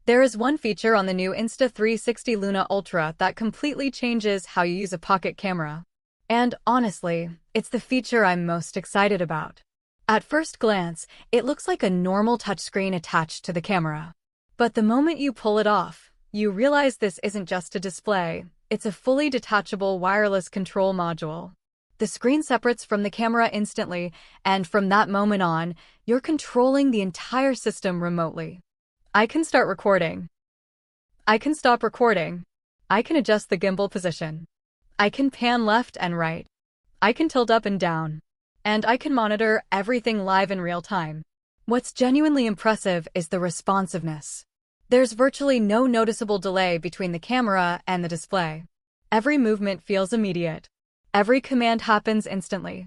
There is one feature on the new Insta360 Luna Ultra that completely changes how you use a pocket camera. And honestly, it's the feature I'm most excited about. At first glance, it looks like a normal touchscreen attached to the camera. But the moment you pull it off, you realize this isn't just a display, it's a fully detachable wireless control module. The screen separates from the camera instantly, and from that moment on, you're controlling the entire system remotely. I can start recording. I can stop recording. I can adjust the gimbal position. I can pan left and right. I can tilt up and down. And I can monitor everything live in real time. What's genuinely impressive is the responsiveness. There's virtually no noticeable delay between the camera and the display. Every movement feels immediate. Every command happens instantly.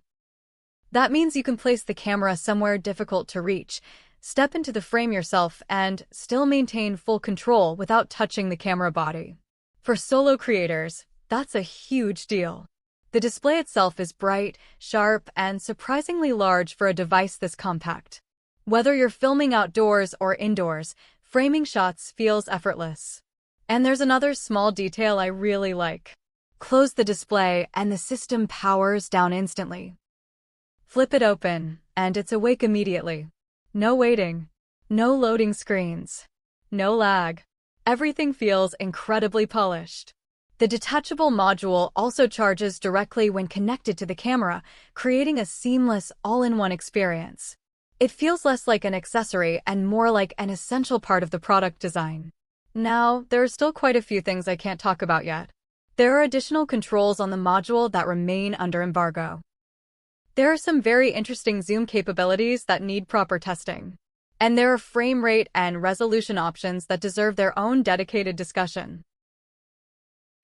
That means you can place the camera somewhere difficult to reach, step into the frame yourself, and still maintain full control without touching the camera body. For solo creators, that's a huge deal. The display itself is bright, sharp, and surprisingly large for a device this compact. Whether you're filming outdoors or indoors, framing shots feels effortless. And there's another small detail I really like. Close the display and the system powers down instantly. Flip it open, and it's awake immediately. No waiting. No loading screens. No lag. Everything feels incredibly polished. The detachable module also charges directly when connected to the camera, creating a seamless all-in-one experience. It feels less like an accessory and more like an essential part of the product design. Now, there are still quite a few things I can't talk about yet. There are additional controls on the module that remain under embargo. There are some very interesting zoom capabilities that need proper testing. And there are frame rate and resolution options that deserve their own dedicated discussion.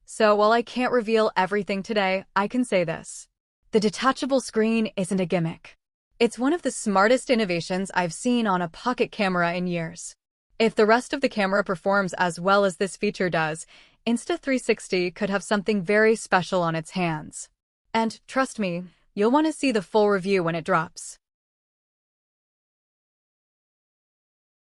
So while I can't reveal everything today, I can say this. The detachable screen isn't a gimmick. It's one of the smartest innovations I've seen on a pocket camera in years. If the rest of the camera performs as well as this feature does, Insta360 could have something very special on its hands. And trust me, you'll want to see the full review when it drops.